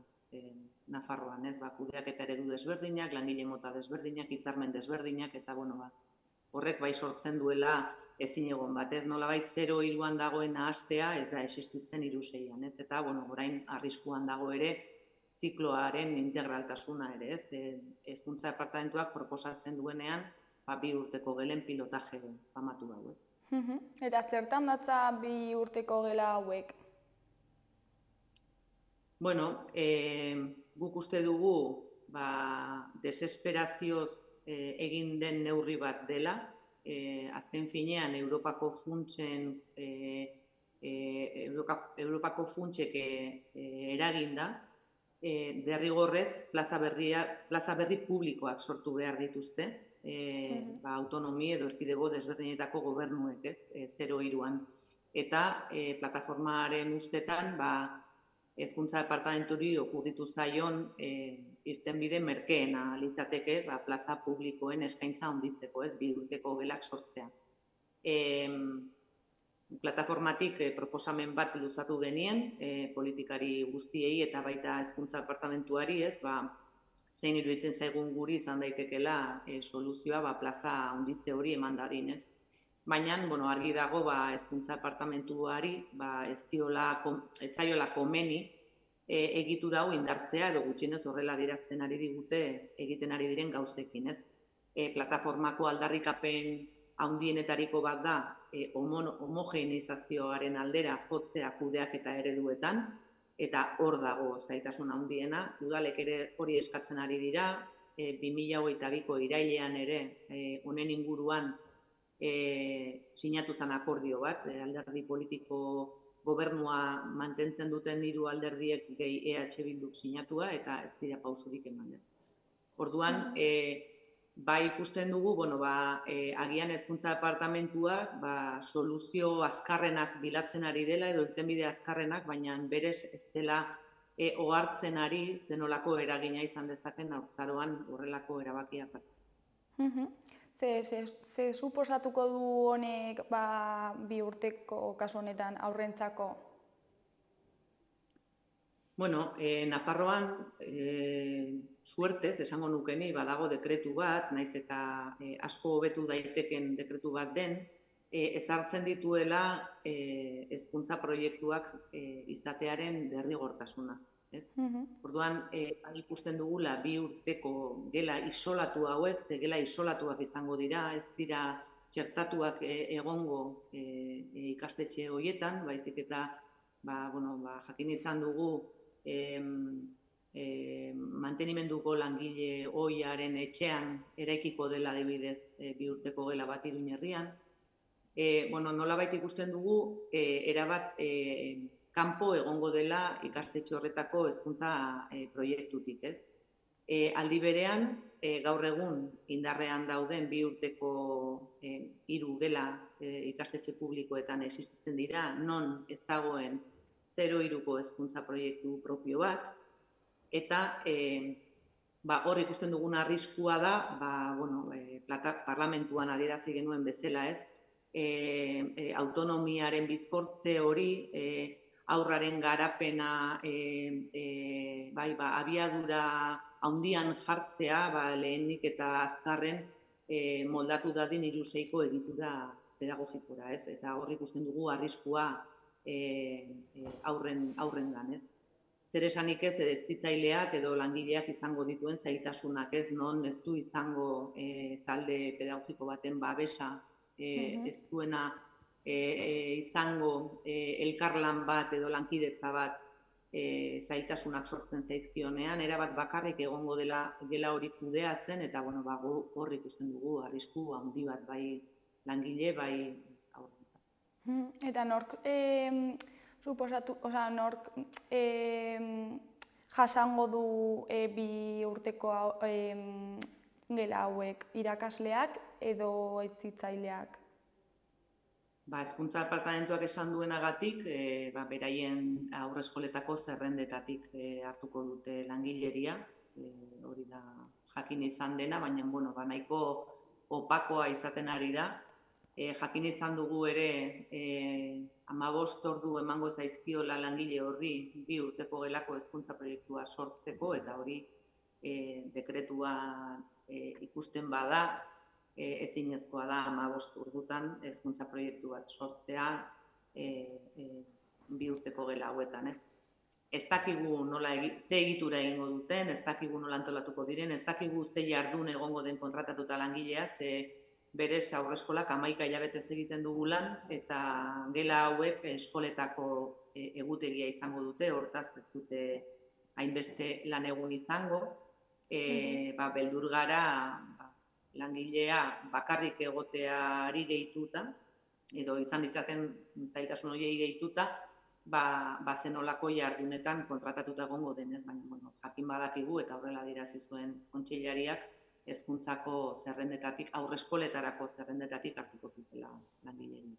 Nafarroan, ez? Kudeaketa eredu desberdinak, langile mota desberdinak, hitzarmen desberdinak, eta horrek sortzen duela ezin egon bat, ez? Nolabait 0-3an dagoen nahastea ez da existitzen 3-6an, ez? Eta orain arriskuan dago ere zikloaren integraltasuna ere, ez? Hezkuntza departamentuak proposatzen duenean 2 urteko gelen pilotaje famatu dago, ez? Eta zertan datza 2 urteko gela hauek? Guk uste dugu desesperazioz egin den neurri bat dela, azken finean Europako funtsek eraginda, derrigorrez plaza berri publikoak sortu behar dituzte, autonomi edo erkidego desberdinetako gobernuek, ez? 0-3an. Eta plataformaren ustetan, hezkuntza departamenturi okurritu zaion irtenbide merkeena litzateke plaza publikoen eskaintza handitzeko, ez? 2 urteko gelak sortzea. Plataformatik proposamen bat luzatu genien, politikari guztiei eta baita hezkuntza departamentuari, ez? Zein iruditzen zaigun guri izan daitekela soluzioa plaza handitze hori eman dadin, ez? Baina, argi dago, hezkuntza departamentuari ez zaiola komeni egitura hau indartzea edo gutxienez horrela adierazten ari digute egiten ari diren gauzekin, ez? Plataformako aldarrikapen handienetariko bat da homogeneizazioaren aldera jotzea kudeaketa ereduetan, eta hor dago zailtasun handiena. Udalek ere hori eskatzen ari dira, 2022ko irailean ere honen inguruan sinatu zen akordio bat, alderdi politiko gobernua mantentzen duten 3 alderdiek gehi EH Bilduk sinatua, eta ez dira pausurik eman ez. Orduan, bai ikusten dugu, agian hezkuntza departamentuak soluzio azkarrenak bilatzen ari dela, edo irtenbide azkarrenak, baina berez ez dela ohartzen ari zenolako eragina izan dezaken haurtzaroan horrelako erabakiak hartzen. Ze suposatuko du honek 2 urteko kasu honetan aurrentzako? Nafarroan suertez, esango nukeni, badago dekretu bat, naiz eta asko hobetu daiteken dekretu bat den, ezartzen dituela hezkuntza proiektuak izatearen derrigortasuna. Orduan, ikusten dugula 2 urteko gela isolatu hauek, ze gela isolatuak izango dira, ez dira txertatuak egongo ikastetxe horietan, baizik eta jakin izan dugu mantenimenduko langile ohiaren etxean eraikiko dela adibidez 2 urteko gela bat Iruña herrian. Nolabait ikusten dugu erabat kanpo egongo dela ikastetxe horretako hezkuntza proiektutik, ez? Aldi berean, gaur egun indarrean dauden 2 urteko 3 gela ikastetxe publikoetan existitzen dira, non ez dagoen 0-3ko hezkuntza proiektu propio bat, eta hor ikusten dugun arriskua da, parlamentuan adierazi genuen bezala, ez? Autonomiaren bizkortze hori, aurraren garapena abiadura handian jartzea, lehenik eta azkarren moldatu dadin 3-6ko egitura pedagogikora, ez? Eta hor ikusten dugu arriskua aurrengan, ez? Zer esanik ez hezitzaileak edo langileak izango dituen zailtasunak, ez? Non ez du izango talde pedagogiko baten babesa, ez duena izango elkarlan bat edo lankidetza bat zailtasunak sortzen zaizkionean, erabat bakarrik egongo dela gela hori kudeatzen, eta hor ikusten dugu arrisku handi bat bai langile, bai aurrentza. Eta nork jasango du 2 urteko gela hauek, irakasleak edo hezitzaileak? Hezkuntza departamentuak esan duenagatik, beraien aurreskoletako zerrendetatik hartuko dute langileria, hori da jakin izan dena, baina nahiko opakoa izaten ari da. Jakin izan dugu ere 15 ordu emango zaizkiola langile horri 2 urteko gelako hezkuntza proiektua sortzeko, eta hori dekretua ikusten bada, ezinezkoa da 15 ordutan hezkuntza proiektu bat sortzea 2 urteko gela hauetan, ez? Ez dakigu ze egitura egingo duten, ez dakigu nola antolatuko diren, ez dakigu ze jardun egongo den kontratatuta langilea, ze berez aurreskolak 11 hilabetez egiten dugu lan, eta gela hauek eskoletako egutegia izango dute, hortaz ez dute hainbeste lan egun izango, beldur gara langilea bakarrik egoteari gehituta, edo izan ditzaten zailtasun horiei gehituta, zenolako jardunetan kontratatuta egongo denez, baina jakin badakigu eta horrela adierazi zuen kontseilariak hezkuntzako zerrendetatik, aurreskoletarako zerrendetatik hartuko dutela langileen.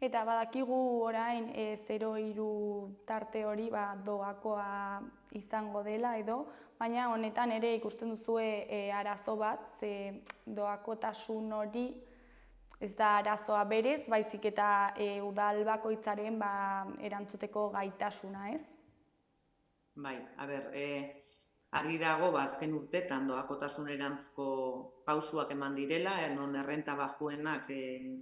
Eta badakigu orain 0-3 tarte hori doakoa izango dela edo, baina honetan ere ikusten duzue arazo bat, ze doakotasun hori ez da arazoa berez, baizik eta udal bakoitzaren erantzuteko gaitasuna, ez? Bai, argi dago, azken urtetan doakotasunerantzko pausuak eman direla, non errenta bajuenak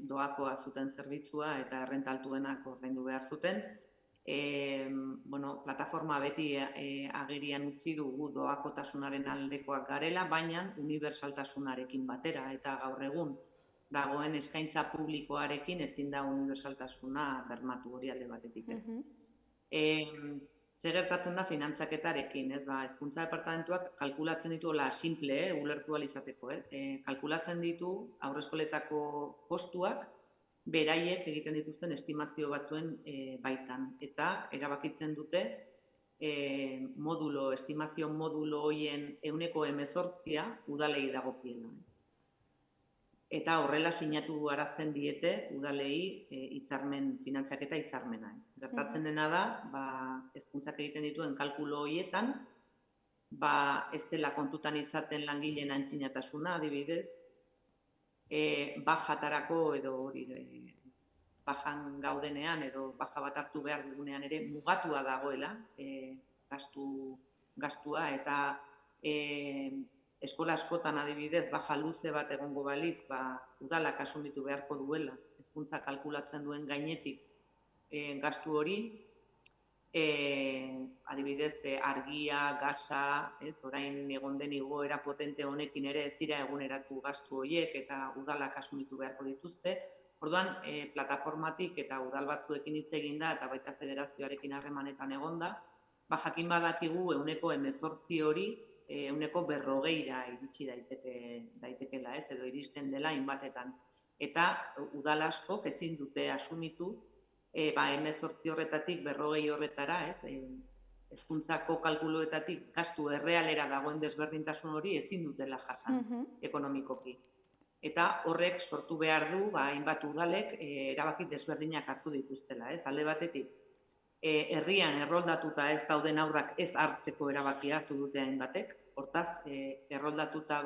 doakoa zuten zerbitzua eta errenta altuenak ordaindu behar zuten. Plataforma beti agerian utzi dugu doakotasunaren aldekoak garela, baina unibertsaltasunarekin batera, eta gaur egun dagoen eskaintza publikoarekin ezin da unibertsaltasuna bermatu hori alde batetik, ez? Zer gertatzen da finantzaketarekin, ez da, hezkuntza departamentuak kalkulatzen ditu, simple, ulertu ahal izateko, kalkulatzen ditu haurreskoletako kostuak beraiek egiten dituzten estimazio batzuen baitan. Eta erabakitzen dute estimazio modulo horien 18% udalei dagokiela. Eta horrela sinatu arazten diete udalei finantzaketa hitzarmena. Gertatzen dena da, hezkuntzak egiten dituen kalkulo horietan, ez dela kontutan izaten langileen antzinatasuna, adibidez, bajatarako edo bajan gaudenean edo baja bat hartu behar dugunean ere mugatua dagoela gastua eta eskola askotan adibidez baja luze bat egongo balitz, udalak asumitu beharko duela hezkuntza kalkulatzen duen gainetik gastu hori, adibidez argia, gasa, orain egon den igoera potente honekin ere ez dira eguneratu gastu horiek eta udalak asumitu beharko dituzte. Orduan, plataformatik eta udal batzuekin hitz egin da eta baita federazioarekin harremanetan egonda, jakin badakigu 18% hori 40%ra iritsi daitekeela, edo iristen dela hainbatetan. Eta udal askok ezin dute asumitu 18% horretatik 40% horretara, hezkuntzako kalkuloetatik gastu errealera dagoen desberdintasun hori ezin dutela jasan ekonomikoki. Eta horrek sortu behar du, hainbat udalek erabaki desberdinak hartu dituztela. Alde batetik, herrian erroldatuta ez dauden haurrak ez hartzeko erabaki hartu dute hainbatek. Hortaz, erroldatuta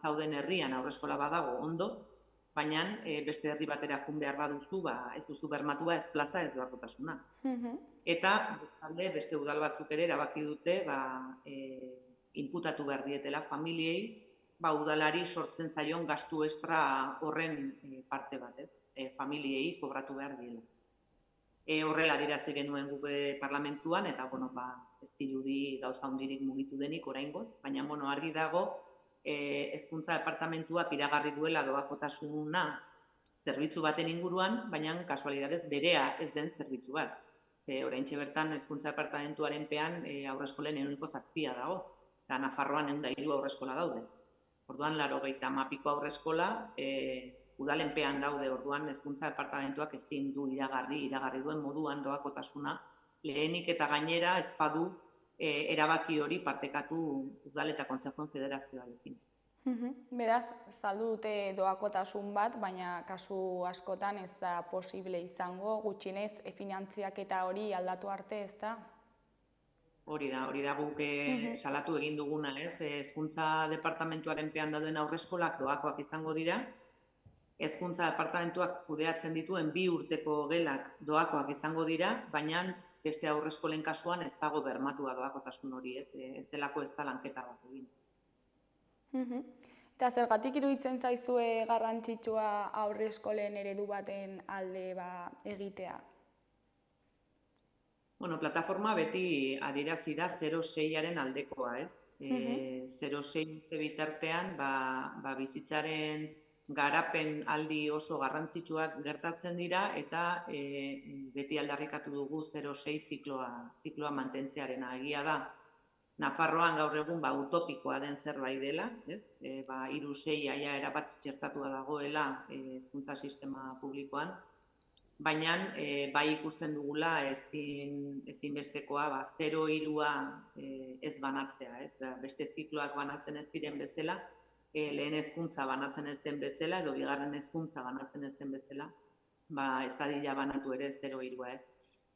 zauden herrian haurreskola badago ondo, baina beste herri batera joan behar baduzu, ez duzu bermatua ez plaza ez doakotasuna. Eta beste udal batzuk ere erabaki dute inputatu behar dietela familiei, udalari sortzen zaion gastu estra horren parte bat, familiei kobratu behar diela. Horrela adierazi genuen guk parlamentuan, eta ez dirudi gauza handirik mugitu denik oraingoz, baina argi dago hezkuntza departamentuak iragarri duela doakotasuna zerbitzu baten inguruan, baina kasualidadez berea ez den zerbitzu bat. Oraintxe bertan hezkuntza departamentuaren pean haurreskolen 7% dago, eta Nafarroan 103 haurreskola daude. Orduan, 90 haurreskola udalenpean daude, orduan hezkuntza departamentuak ezin du iragarri duen moduan doakotasuna, lehenik eta gainera ez badu erabaki hori partekatu udal eta kontseiluan federazioarekin. Beraz, saldu dute doakotasun bat, baina kasu askotan ez da posible izango, gutxienez finantziaketa hori aldatu arte ez da? Hori da guk salatu egin duguna, hezkuntza departamentuaren pean dauden haurreskolak doakoak izango dira, hezkuntza departamentuak kudeatzen dituen 2 urteko gelak doakoak izango dira, baina beste haurreskolen kasuan ez dago bermatua doakotasun hori, ez delako ez da lanketa bat egin. Eta zergatik iruditzen zaizue garrantzitsua haurreskolen eredu baten alde egitea? Plataforma beti adierazi da 0-6aren aldekoa, 0-6 bitartean bizitzaren garapen aldi oso garrantzitsuak gertatzen dira eta beti aldarrikatu dugu 0-6 zikloa mantentzearena. Egia da, Nafarroan gaur egun utopikoa den zerbait dela, 3-6 erabat txertatua dagoela hezkuntza sistema publikoan, baina ikusten dugula ezinbestekoa 0-3a ez banatzea, beste zikloak banatzen ez diren bezala, lehen hezkuntza banatzen ez den bezala edo bigarren hezkuntza banatzen ez den bezala, ez dadila banatu ere 0-3a ez.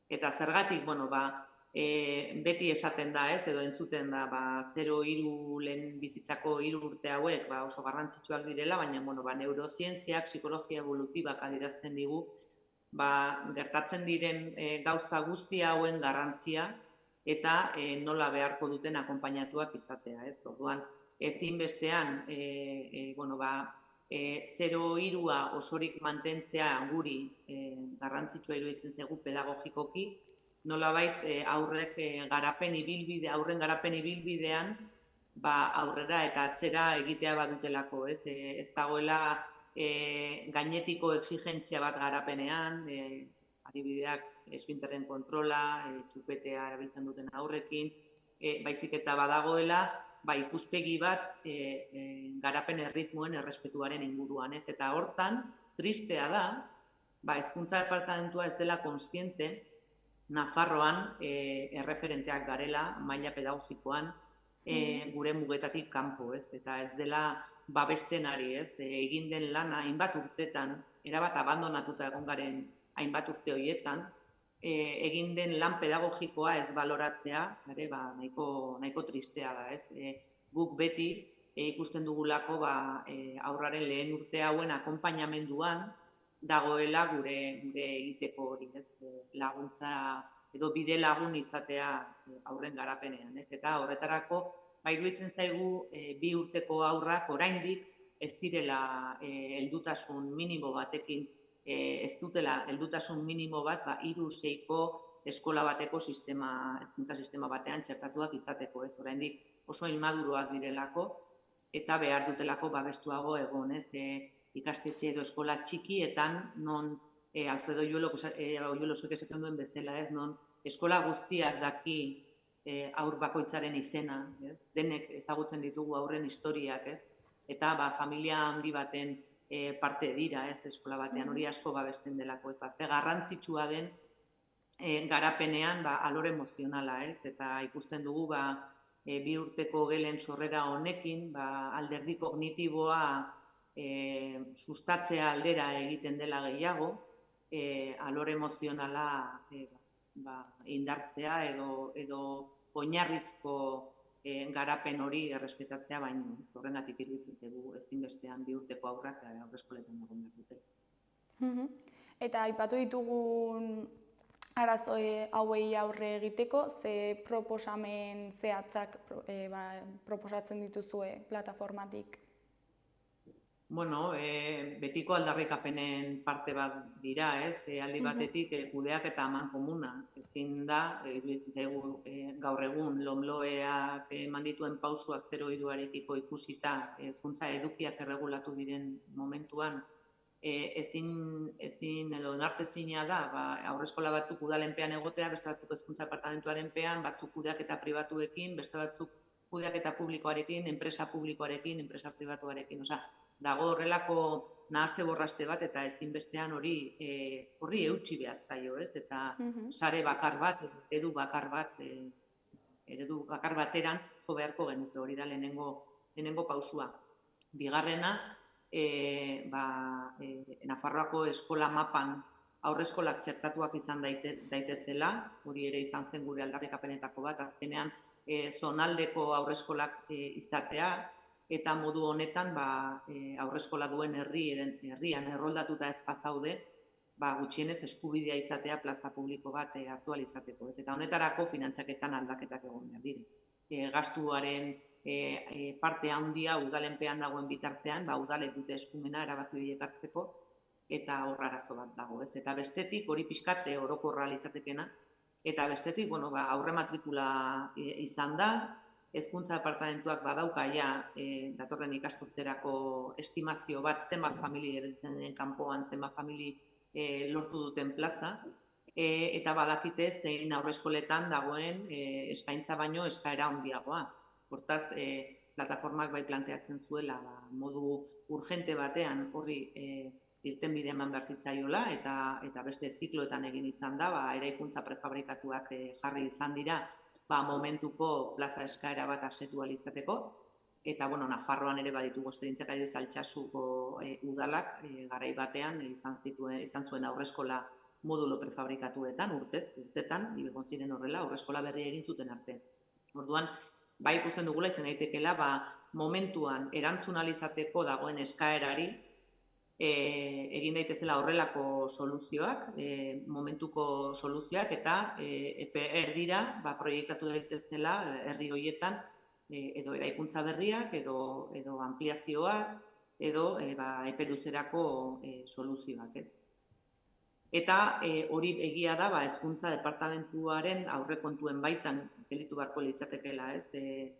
Eta zergatik, beti esaten da edo entzuten da 0-3 lehen bizitzako 3 urte hauek oso garrantzitsuak direla, baina neurozientziak, psikologia evolutibak adierazten digu, gertatzen diren gauza guzti hauen garrantzia eta nola beharko duten akonpainatuak izatea. Orduan, ezinbestean 0-3a osorik mantentzea guri garrantzitsua iruditzen zaigu pedagogikoki, nolabait aurren garapen ibilbidean aurrera eta atzera egitea badutelako, ez dagoela gainetiko exigentzia bat garapenean, adibideak esfinterren kontrola, txupetea erabiltzen duten aurrekin, baizik eta badagoela ikuspegi bat garapen erritmoen errespetuaren inguruan, ez? Eta hortan, tristea da, hezkuntza departamentua ez dela kontziente Nafarroan erreferenteak garela maila pedagogikoan gure mugetatik kanpo, ez? Eta ez dela babesten ari, ez? Egin den lana hainbat urtetan, erabat abandonatuta egon garen hainbat urte horietan, egin den lan pedagogikoa ez baloratzea, nahiko tristea da, ez? Guk beti ikusten dugulako aurraren lehen urte hauen akonpainamenduan dagoela gure egiteko hori, ez? Laguntza edo bide lagun izatea aurren garapenean, ez? Eta horretarako iruditzen zaigu 2 urteko haurrak oraindik ez direla heldutasun minimo batekin, ez dutela heldutasun minimo bat 3-6ko eskola bateko hezkuntza sistema batean txertatuak izateko, ez? Oraindik oso inmaduroak direlako eta behar dutelako babestuago egon, ez? Ikastetxe edo eskola txikietan non Alfredo Oyuelosek esaten duen bezala, ez? Non eskola guztiak daki haur bakoitzaren izena, ez? Denek ezagutzen ditugu haurren historiak, ez? Eta familia handi baten parte dira, ez? Eskola batean hori asko babesten delako, ez? Ze garrantzitsua den garapenean alore emozionala, ez? Eta ikusten dugu 2 urteko gelen sorrera honekin alderdi kognitiboa sustatzea aldera egiten dela gehiago, alore emozionala indartzea edo oinarrizko garapen hori errespetatzea baino. Horrengatik iruditzen zaigu ezinbestean 2 urteko haurrak haurreskoletan egon behar dute. Eta aipatu ditugun arazo hauei aurre egiteko, ze proposamen zehatzak proposatzen dituzue plataformatik? Bueno, betiko aldarrikapenen parte bat dira, ez? Aldi batetik kudeaketa amankomuna. Ezin da, iruditzen zaigu gaur egun LOMLOEak eman dituen pausuak 0-3arekiko ikusita hezkuntza edukiak erregulatu diren momentuan, ezin edo onartezina da, haurreskola batzuk udalenpean egotea, beste batzuk hezkuntza departamentuarenpean, batzuk kudeaketa pribatuekin, beste batzuk kudeaketa publikoarekin, enpresa publikoarekin, enpresa pribatuarekin, dago horrelako nahaste borraste bat eta ezinbestean horri eutsi behar zaio, ez? Eta sare bakar bat, eredu bakar baterantz jo beharko genuke, hori da lehenengo pausua. Bigarrena, Nafarroako eskola mapan haurreskolak txertatuak izan daitezela, hori ere izan zen gure aldarrikapenetako bat, azkenean zonaldeko haurreskolak izatea, eta modu honetan haurreskola duen herrian erroldatuta ez bazaude, gutxienez eskubidea izatea plaza publiko bat aktualizateko, ez? Eta honetarako finantzaketan aldaketak egon behar dira. Gastuaren parte handia udalenpean dagoen bitartean, udalek dute eskumena erabaki horiek hartzeko, eta hor arazo bat dago, ez? Eta bestetik hori pixkat orokorra litzatekena, eta bestetik, aurre matrikula izan da, hezkuntza departamentuak badauka datorren ikasturterako estimazio bat zenbat famili erabiltzen den kanpoan, zenbat famili lortu duten plaza, eta badakite zein haurreskoletan dagoen eskaintza baino eskaera handiagoa. Hortaz, plataformak planteatzen zuela modu urgente batean horri irtenbide eman behar zitzaiola, eta beste zikloetan egin izan da, eraikuntza prefabrikatuak jarri izan dira, momentuko plaza eskaera bat asetu alizateko, eta Nafarroan ere baditugu esperientziak adibidez Altsasuko udalak garai batean izan zuen aurreskola modulo prefabrikatuetan, urtetan, egon ziren horrela, aurreskola berri egin zuten arte. Orduan, ikusten dugula izan daitekeela, momentuan erantzun alizateko dagoen eskaerari, egin daitezela horrelako soluzioak, momentuko soluzioak, eta erdira proiektatu daitezela herri horietan edo eraikuntza berriak, edo ampliazioak, edo epe luzerako soluzioak, ez? Eta hori egia da, hezkuntza departamentuaren aurrekontuen baitan gelitu beharko litzatekeela, ez?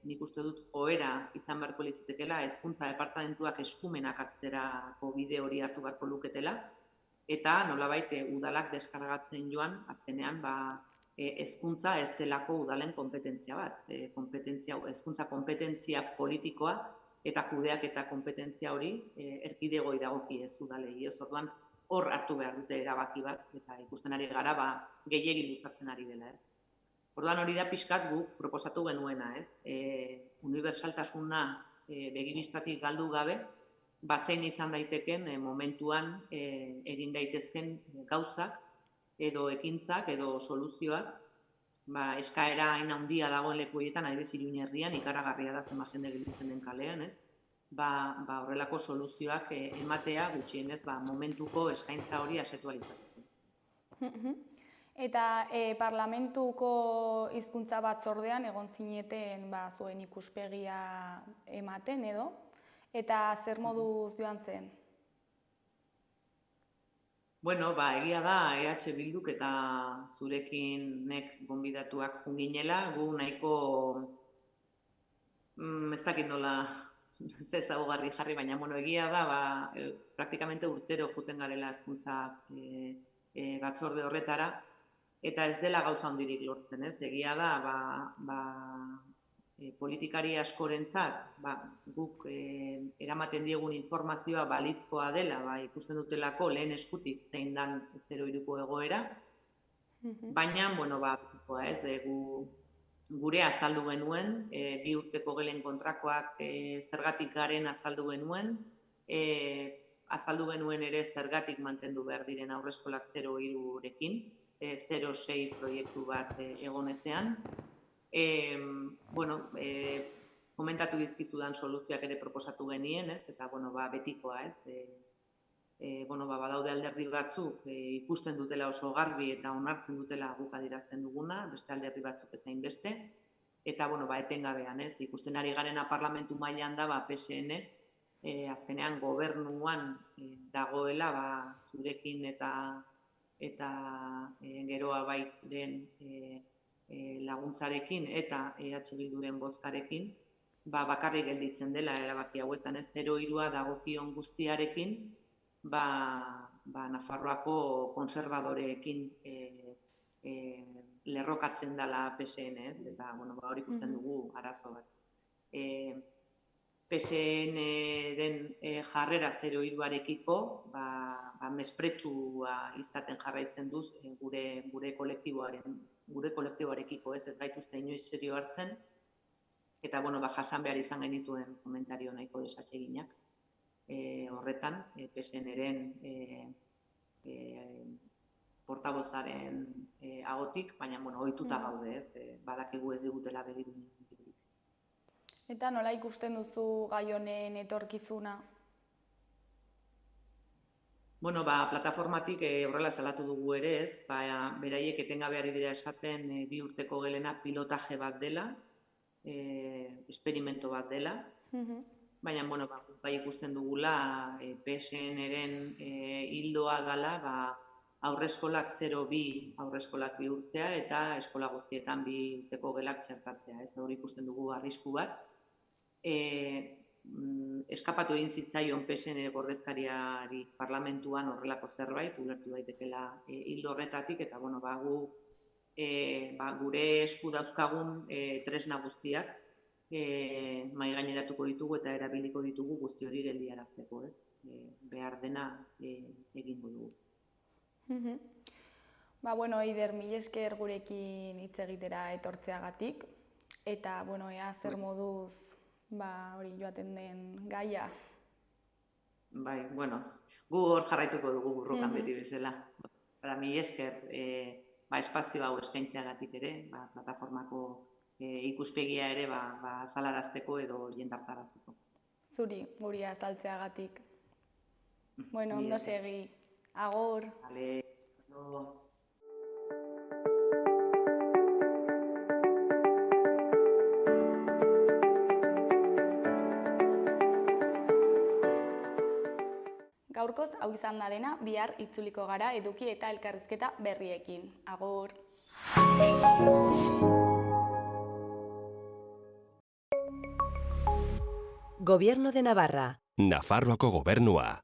Nik uste dut joera izan beharko litzatekeela hezkuntza departamentuak eskumenak hartzerako bide hori hartu beharko luketela, eta nolabait udalak deskargatzen joan, azkenean hezkuntza ez delako udalen konpetentzia bat. Hezkuntza kompetentzia politikoa eta kudeaketa konpetentzia hori erkidegoi dagoki ez udalei. Orduan hor hartu behar dute erabaki bat, eta ikusten ari gara gehiegi luzatzen ari dela. Orduan hori da pixkat guk proposatu genuena, unibertsaltasuna begibistatik galdu gabe, zein izan daiteken momentuan egin daitezken gauzak edo ekintzak edo soluzioak, eskaera hain handia dagoen leku horietan, adibidez Iruña herrian, ikaragarria da zenbat jende gelditzen den kalean, horrelako soluzioak ematea gutxienez momentuko eskaintza hori asetu alizatzen. Eta parlamentuko hizkuntza batzordean egon zineten zuen ikuspegia ematen edo, eta zer moduz joan zen? Bueno, egia da, EH Bilduk eta zurekin gonbidatuak junginela, gu nahiko, ez dakit nola ezaugarri jarri, baina egia da, praktikamente urtero juten garela hezkuntza batzorde horretara, eta ez dela gauza handirik lortzen, ez? Egia da, politikari askorentzat, guk eramaten diegun informazioa balizkoa dela, ikusten dutelako lehen eskutik zein dan 0-3ko egoera, baina, gure azaldu genuen, 2 urteko gelen kontrakoak zergatik garen azaldu genuen, azaldu genuen ere zergatik mantendu behar diren haurreskolak 0-3rekin, 0-6 proiektu bat egonezean. Komentatu dizkizudan soluzioak ere proposatu genien, eta betikoa, badaude alderdi batzuk ikusten dutela oso garbi eta onartzen dutela guk adierazten duguna, beste alderdi batzuk ezain beste, eta etengabean, ikusten ari garena parlamentu mailan da PSN azkenean gobernuan dagoela zurekin eta geroa baiten laguntzarekin eta EH Bilduren bozkarekin, bakarrik gelditzen dela erabaki hauetan, 0-3a dagokion guztiarekin, Nafarroako konservadoreekin lerrokatzen dela PSN, eta hori ikusten dugu arazo bat. PSN-den jarrera 0-3arekiko mespretxua izaten jarraitzen duz gure kolektiboarekiko, ez gaituzte inoiz serio hartzen, eta jasan behar izan genituen komentario nahiko desatseginak horretan, PSN-eren portabozaren ahotik, baina ohituta gaude, badakigu ez digutela begiru. Eta nola ikusten duzu gai honen etorkizuna? Plataformatik horrela salatu dugu ere, beraiek etengabe ari dira esaten 2 urteko gelena pilotaje bat dela, esperimento bat dela, baina bai ikusten dugula PSN-eren hildoa gala haurreskolak 0-2 haurreskolak bihurtzea eta eskola guztietan 2 urteko gelak txertatzea, hori ikusten dugu arrisku bat. Eskapatu egin zitzaion PSN ordezkariari parlamentuan horrelako zerbait, ulertu daitekela hildo horretatik, eta gu gure esku dauzkagun tresna guztiak mahai gaineratuko ditugu eta erabiliko ditugu guzti hori geldiarazteko, behar dena egingo dugu. Eider, mila esker gurekin hitz egitera etortzeagatik, eta ea zer moduz hori joaten den gaia. Gu hor jarraituko dugu burrukan beti bezala. Mila esker espazio hau eskaintzeagatik ere, plataformako ikuspegia ere azalarazteko edo jendartaratzeko. Zuri, guri azaltzeagatik. Ondo segi. Agur. Vale. Gaurkoz hau izan da dena, bihar itzuliko gara eduki eta elkarrizketa berriekin. Agur. Gobierno de Navarra. Nafarroako gobernua.